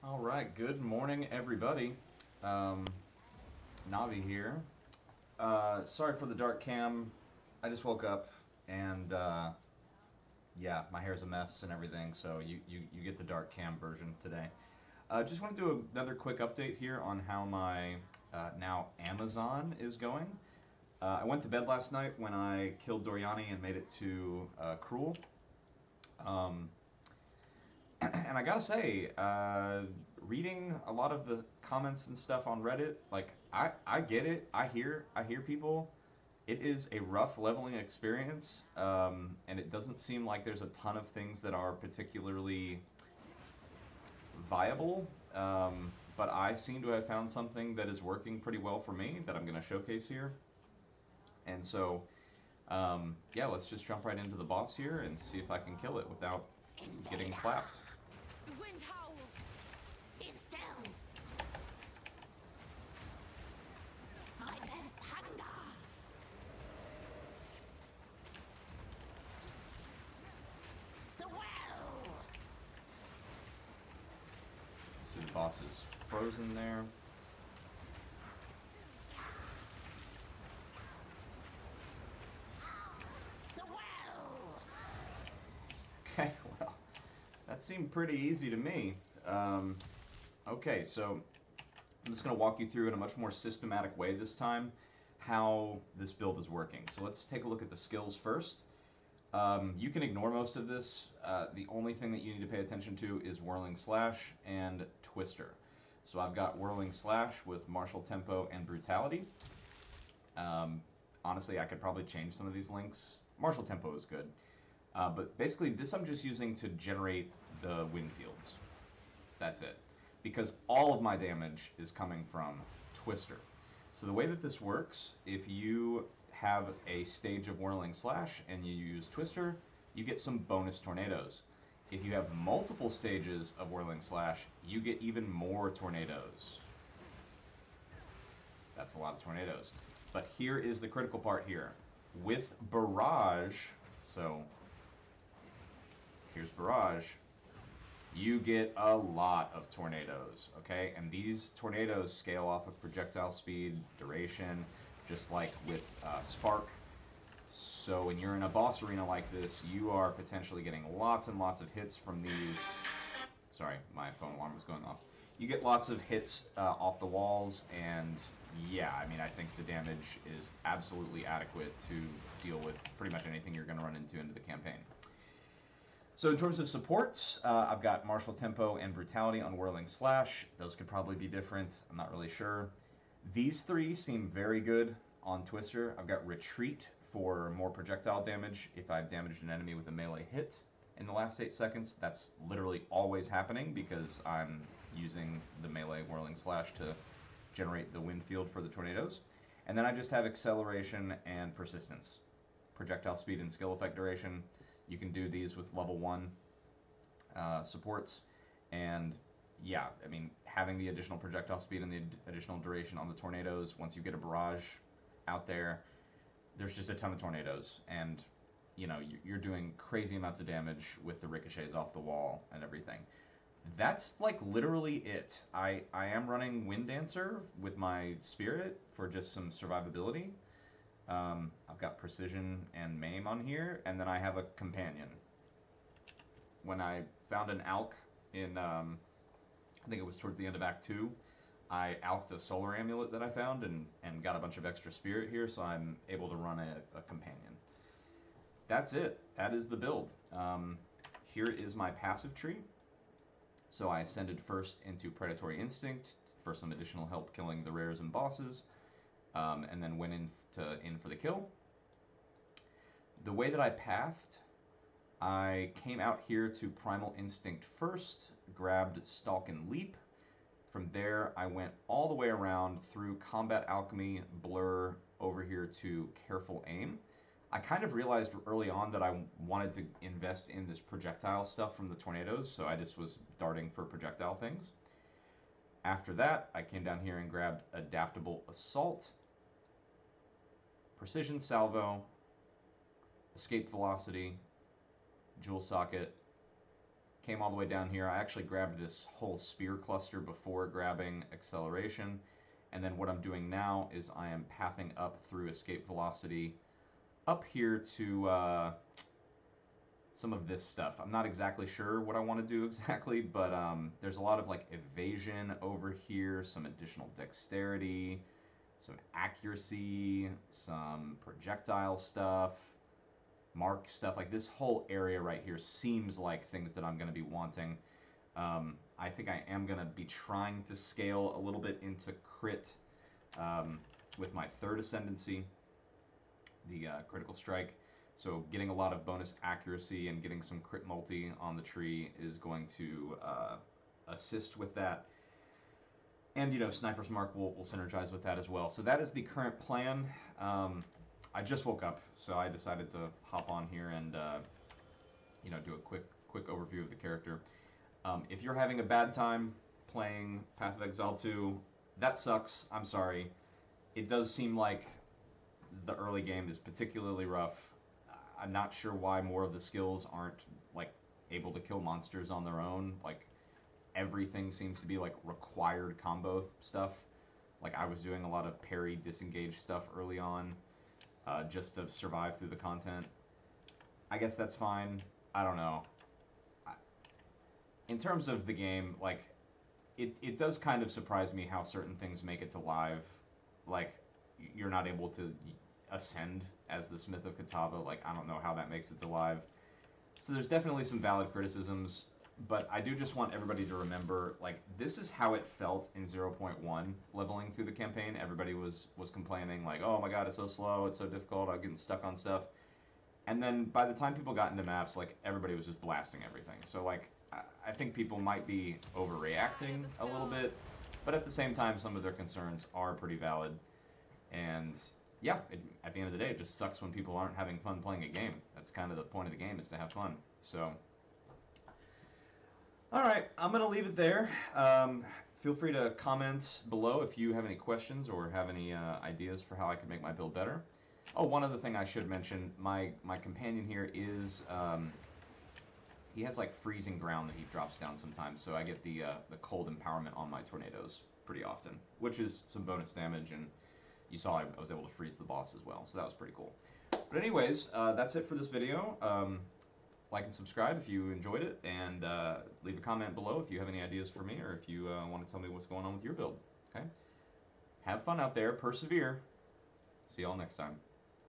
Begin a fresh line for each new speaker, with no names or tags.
All right, good morning, everybody. Um, Navi here. Sorry for the dark cam. I just woke up and yeah, my hair's a mess and everything, so you get the dark cam version today. Just want to do another quick update here on how my now Amazon is going. I went to bed last night when I killed Doriani and made it to Cruel. Um, and I gotta say, reading a lot of the comments and stuff on Reddit, like I get it. I hear people. It is a rough leveling experience, and it doesn't seem like there's a ton of things that are particularly viable. But I seem to have found something that is working pretty well for me that I'm going to showcase here. And so, yeah, let's just jump right into the boss here and see if I can kill it without getting
Invader!
clapped.
The wind howls! Be still! My pets hunger! Swell!
See the boss is frozen there.
Swell!
Okay, well, that seemed pretty easy to me. Okay, so I'm just going to walk you through in a much more systematic way this time how this build is working. So let's take a look at the skills first. You can ignore most of this. The only thing that you need to pay attention to is Whirling Slash and Twister. So I've got Whirling Slash with Martial Tempo and Brutality. Um, Honestly, I could probably change some of these links. Martial Tempo is good. But basically, this I'm just using to generate the wind fields. That's it. Because all of my damage is coming from Twister. So the way that this works, if you have a stage of Whirling Slash and you use Twister, you get some bonus tornadoes. If you have multiple stages of Whirling Slash, you get even more tornadoes. That's a lot of tornadoes. But here is the critical part here. With Barrage, so here's Barrage, you get a lot of tornadoes, okay? And these tornadoes scale off of projectile speed, duration, just like with Spark. So when you're in a boss arena like this, you are potentially getting lots and lots of hits from these. Sorry, my phone alarm was going off. You get lots of hits off the walls, and yeah, I mean, I think the damage is absolutely adequate to deal with pretty much anything you're going to run into the campaign. So in terms of supports, I've got Martial Tempo and Brutality on Whirling Slash. Those could probably be different. I'm not really sure. These three seem very good on Twister. I've got Retreat for more projectile damage if I've damaged an enemy with a melee hit in the last 8 seconds. That's literally always happening because I'm using the melee Whirling Slash to generate the wind field for the tornadoes. And then I just have Acceleration and Persistence. Projectile speed and skill effect duration. You can do these with level 1 supports. And yeah, I mean, having the additional projectile speed and the additional duration on the tornadoes, once you get a barrage out there, there's just a ton of tornadoes. And, you know, you're doing crazy amounts of damage with the ricochets off the wall and everything. That's like literally it. I am running Wind Dancer with my Spirit for just some survivability. I've got Precision and Maim on here, and then I have a Companion. When I found an Alk in, I think it was towards the end of Act 2, I alked a Solar Amulet that I found and got a bunch of extra Spirit here, so I'm able to run a Companion. That's it. That is the build. Here is my passive tree. So I ascended first into Predatory Instinct for some additional help killing the rares and bosses. And then went in for the kill. The way that I pathed, I came out here to Primal Instinct first, grabbed Stalk and Leap. From there, I went all the way around through Combat Alchemy, Blur, over here to Careful Aim. I kind of realized early on that I wanted to invest in this projectile stuff from the tornadoes, so I just was darting for projectile things. After that, I came down here and grabbed Adaptable Assault, Precision Salvo, Escape Velocity, Jewel Socket, came all the way down here. I actually grabbed this whole spear cluster before grabbing acceleration. And then what I'm doing now is I am pathing up through escape velocity up here to some of this stuff. I'm not exactly sure what I want to do exactly, but there's a lot of like evasion over here, some additional dexterity, some accuracy, some projectile stuff, mark stuff. Like this whole area right here seems like things that I'm going to be wanting. I think I am going to be trying to scale a little bit into crit with my third ascendancy, the critical strike. So getting a lot of bonus accuracy and getting some crit multi on the tree is going to assist with that. And, you know, Sniper's Mark will synergize with that as well. So that is the current plan. I just woke up, so I decided to hop on here and, you know, do a quick overview of the character. If you're having a bad time playing Path of Exile 2, that sucks. I'm sorry. It does seem like the early game is particularly rough. I'm not sure why more of the skills aren't like able to kill monsters on their own. Like everything seems to be like required combo stuff. Like I was doing a lot of parry disengage stuff early on, just to survive through the content. I guess that's fine. I don't know. In terms of the game, like it does kind of surprise me how certain things make it to live. Like you're not able to ascend as the Smith of Katava. Like, I don't know how that makes it to live. So there's definitely some valid criticisms, but I do just want everybody to remember, like, this is how it felt in 0.1 leveling through the campaign. Everybody was complaining, like, oh my god, it's so slow, it's so difficult, I'm getting stuck on stuff. And then by the time people got into maps, like, everybody was just blasting everything. So, like, I think people might be overreacting a little bit, but at the same time, some of their concerns are pretty valid. And yeah, at the end of the day, it just sucks when people aren't having fun playing a game. That's kind of the point of the game, is to have fun. So, all right, I'm going to leave it there. Feel free to comment below if you have any questions or have any ideas for how I can make my build better. Oh, one other thing I should mention, my companion here is, he has like freezing ground that he drops down sometimes, so I get the cold empowerment on my tornadoes pretty often, which is some bonus damage, and you saw I was able to freeze the boss as well, so that was pretty cool. But anyways, that's it for this video. Like and subscribe if you enjoyed it, and leave a comment below if you have any ideas for me, or if you want to tell me what's going on with your build. Okay? Have fun out there, persevere. See y'all next time.